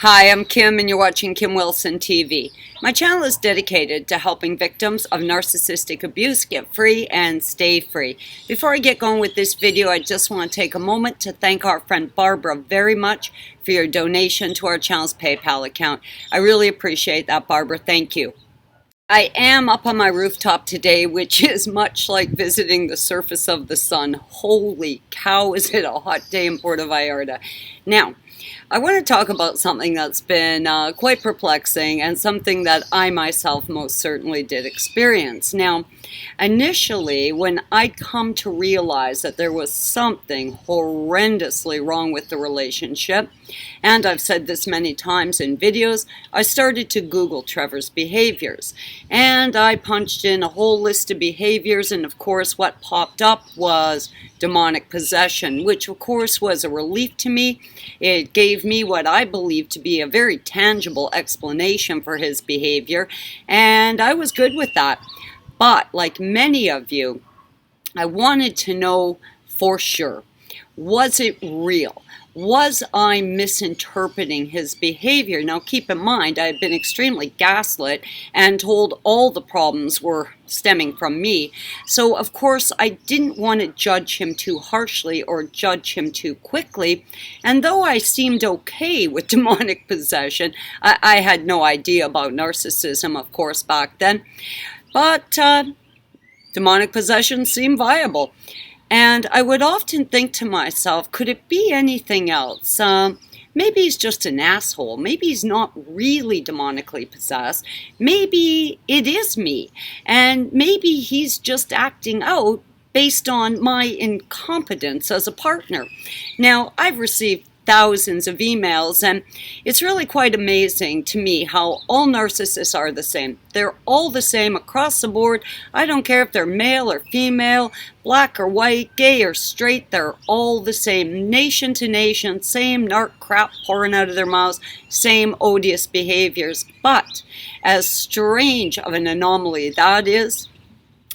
Hi, I'm Kim and you're watching Kim Wilson TV. My channel is dedicated to helping victims of narcissistic abuse get free and stay free. Before I get going with this video, I just want to take a moment to thank our friend Barbara very much for your donation to our channel's PayPal account. I really appreciate that, Barbara. Thank you. I am up on my rooftop today, which is much like visiting the surface of the sun. Holy cow, is it a hot day in Puerto Vallarta. Now, I want to talk about something that's been quite perplexing and something that I myself most certainly did experience. Now, initially, when I come to realize that there was something horrendously wrong with the relationship, and I've said this many times in videos, I started to Google Trevor's behaviors. And I punched in a whole list of behaviors, and of course what popped up was demonic possession, which of course was a relief to me. It gave me what I believe to be a very tangible explanation for his behavior, and I was good with that. But like many of you, I wanted to know for sure, was it real? Was I misinterpreting his behavior? Now keep in mind, I had been extremely gaslit and told all the problems were stemming from me. So of course I didn't want to judge him too harshly or judge him too quickly. And though I seemed okay with demonic possession, I had no idea about narcissism, of course, back then. But demonic possession seemed viable. And I would often think to myself, could it be anything else? Maybe he's just an asshole. Maybe he's not really demonically possessed. Maybe it is me. And maybe he's just acting out based on my incompetence as a partner. Now, I've received thousands of emails, and it's really quite amazing to me how all narcissists are the same. They're all the same across the board. I don't care if they're male or female, black or white, gay or straight, they're all the same. Nation to nation, same narc crap pouring out of their mouths, same odious behaviors. But as strange of an anomaly that is,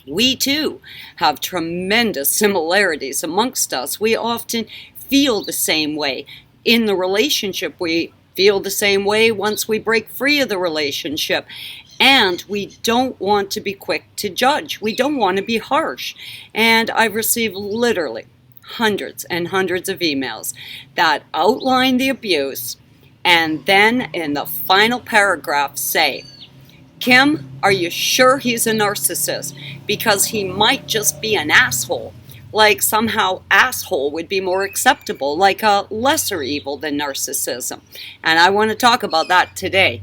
we too have tremendous similarities amongst us. We often feel the same way in the relationship. We feel the same way once we break free of the relationship. And we don't want to be quick to judge. We don't want to be harsh. And I've received literally hundreds and hundreds of emails that outline the abuse and then in the final paragraph say, Kim, are you sure he's a narcissist? Because he might just be an asshole. Like somehow asshole would be more acceptable, like a lesser evil than narcissism. And I want to talk about that today.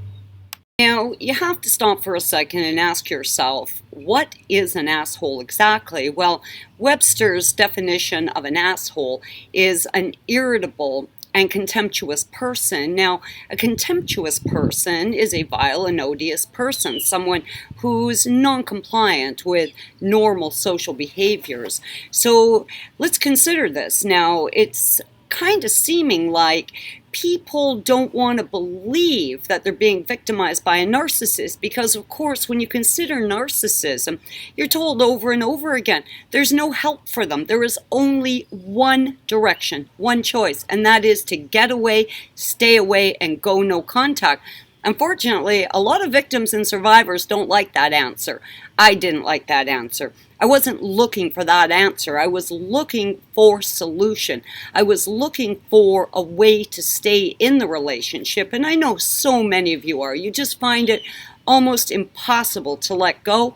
Now, you have to stop for a second and ask yourself, what is an asshole exactly? Well, Webster's definition of an asshole is an irritable and contemptuous person. Now, a contemptuous person is a vile and odious person, someone who's non-compliant with normal social behaviors. So let's consider this. Now, it's kind of seeming like people don't want to believe that they're being victimized by a narcissist because, of course, when you consider narcissism, you're told over and over again, there's no help for them. There is only one direction, one choice, and that is to get away, stay away, and go no contact. Unfortunately, a lot of victims and survivors don't like that answer. I didn't like that answer. I wasn't looking for that answer. I was looking for solution. I was looking for a way to stay in the relationship. And I know so many of you are. You just find it almost impossible to let go.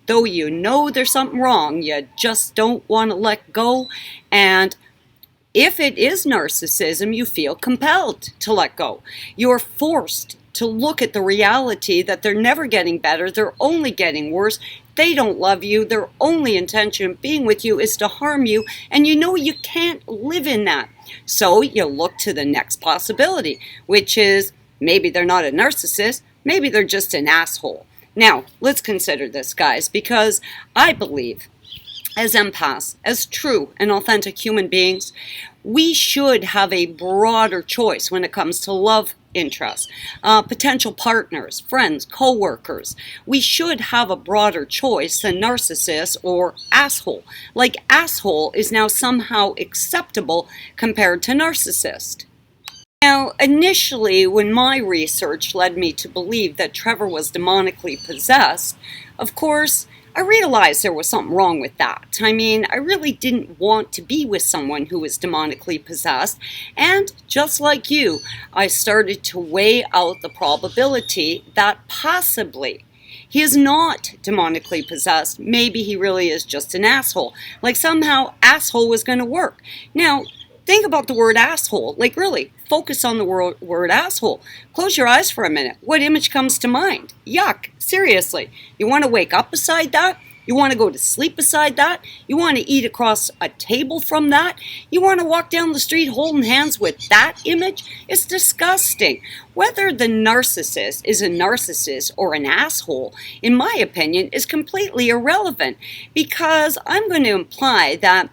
Though you know there's something wrong, you just don't want to let go. And if it is narcissism, you feel compelled to let go. You're forced to look at the reality that they're never getting better. They're only getting worse. They don't love you. Their only intention of being with you is to harm you, and you know you can't live in that. So you look to the next possibility, which is maybe they're not a narcissist, maybe they're just an asshole. Now, let's consider this, guys, because I believe as empaths, as true and authentic human beings, we should have a broader choice when it comes to love interests, potential partners, friends, co-workers. We should have a broader choice than narcissist or asshole. Like asshole is now somehow acceptable compared to narcissist. Now, initially, when my research led me to believe that Trevor was demonically possessed, of course, I realized there was something wrong with that. I mean, I really didn't want to be with someone who was demonically possessed, and just like you, I started to weigh out the probability that possibly he is not demonically possessed. Maybe he really is just an asshole. Like somehow asshole was going to work. Now, think about the word asshole. Like really, focus on the word asshole. Close your eyes for a minute. What image comes to mind? Yuck. Seriously. You want to wake up beside that? You want to go to sleep beside that? You want to eat across a table from that? You want to walk down the street holding hands with that image? It's disgusting. Whether the narcissist is a narcissist or an asshole, in my opinion, is completely irrelevant, because I'm going to imply that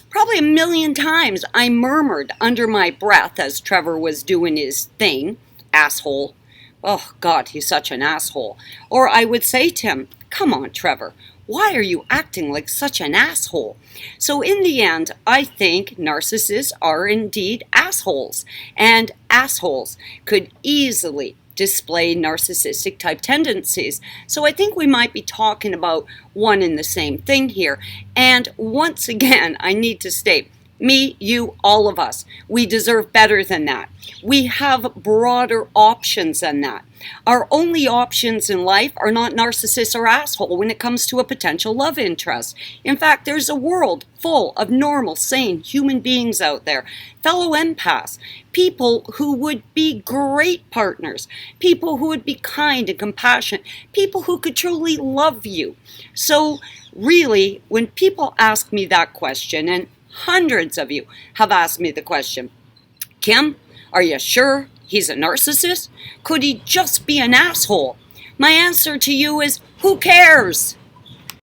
probably 1,000,000 times I murmured under my breath as Trevor was doing his thing, asshole. Oh, God, he's such an asshole. Or I would say to him, come on, Trevor, why are you acting like such an asshole? So in the end, I think narcissists are indeed assholes, and assholes could easily display narcissistic type tendencies. So I think we might be talking about one and the same thing here. And once again, I need to state, me, you, all of us, we deserve better than that. We have broader options than that. Our only options in life are not narcissist or asshole when it comes to a potential love interest. In fact, there's a world full of normal, sane human beings out there, fellow empaths, people who would be great partners, people who would be kind and compassionate, people who could truly love you. So really, when people ask me that question, and hundreds of you have asked me the question, Kim, are you sure he's a narcissist? Could he just be an asshole? My answer to you is, who cares?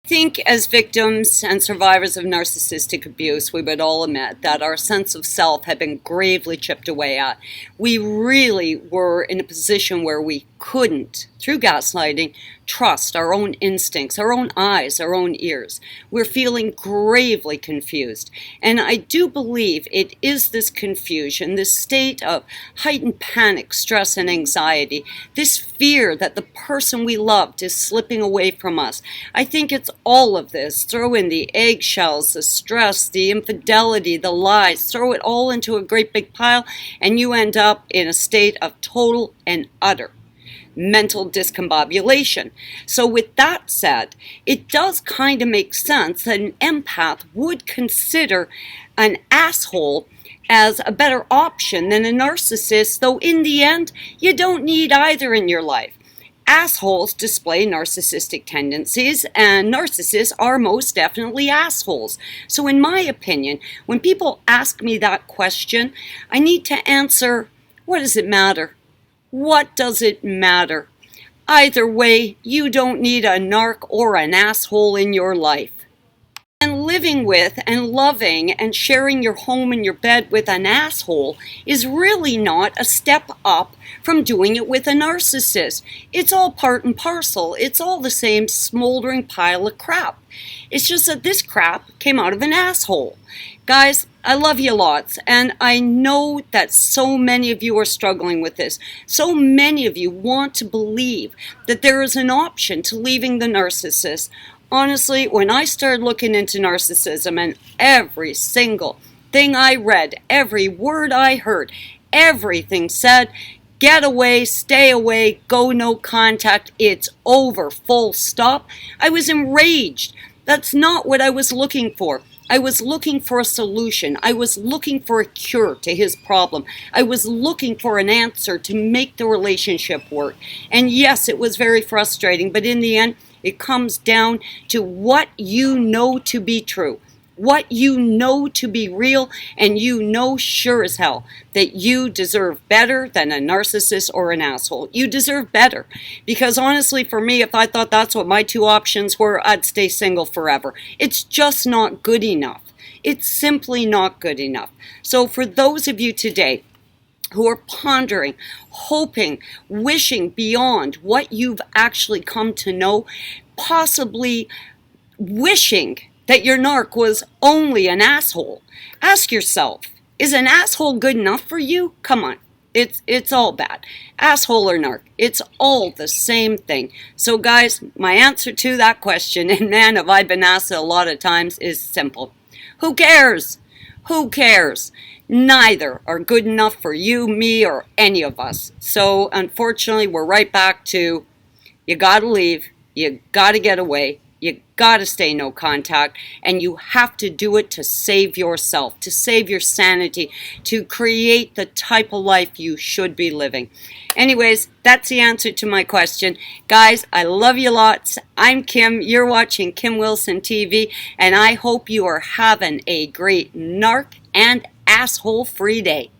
I think as victims and survivors of narcissistic abuse, we would all admit that our sense of self had been gravely chipped away at. We really were in a position where we couldn't, through gaslighting, trust our own instincts, our own eyes, our own ears. We're feeling gravely confused. And I do believe it is this confusion, this state of heightened panic, stress, and anxiety, this fear that the person we loved is slipping away from us. I think it's all of this. Throw in the eggshells, the stress, the infidelity, the lies, throw it all into a great big pile, and you end up in a state of total and utter mental discombobulation. So with that said, it does kind of make sense that an empath would consider an asshole as a better option than a narcissist, though in the end, you don't need either in your life. Assholes display narcissistic tendencies, and narcissists are most definitely assholes. So in my opinion, when people ask me that question, I need to answer, what does it matter? What does it matter? Either way, you don't need a narc or an asshole in your life. And living with and loving and sharing your home and your bed with an asshole is really not a step up from doing it with a narcissist. It's all part and parcel. It's all the same smoldering pile of crap. It's just that this crap came out of an asshole. Guys, I love you lots, and I know that so many of you are struggling with this. So many of you want to believe that there is an option to leaving the narcissist. Honestly, when I started looking into narcissism, and every single thing I read, every word I heard, everything said, get away, stay away, go no contact, it's over, full stop, I was enraged. That's not what I was looking for. I was looking for a solution. I was looking for a cure to his problem. I was looking for an answer to make the relationship work. And yes, it was very frustrating, but in the end, it comes down to what you know to be true, what you know to be real, and you know sure as hell that you deserve better than a narcissist or an asshole. You deserve better. Because honestly, for me, if I thought that's what my two options were, I'd stay single forever. It's just not good enough. It's simply not good enough. So for those of you today who are pondering, hoping, wishing beyond what you've actually come to know, possibly wishing that your narc was only an asshole, ask yourself, is an asshole good enough for you? Come on. It's all bad. Asshole or narc, it's all the same thing. So guys, my answer to that question, and man, have I been asked it a lot of times, is simple. Who cares? Who cares? Neither are good enough for you, me, or any of us. So unfortunately, we're right back to you gotta leave, you gotta get away, you gotta stay no contact, and you have to do it to save yourself, to save your sanity, to create the type of life you should be living. Anyways, that's the answer to my question. Guys, I love you lots. I'm Kim. You're watching Kim Wilson TV, and I hope you are having a great narc and asshole-free day.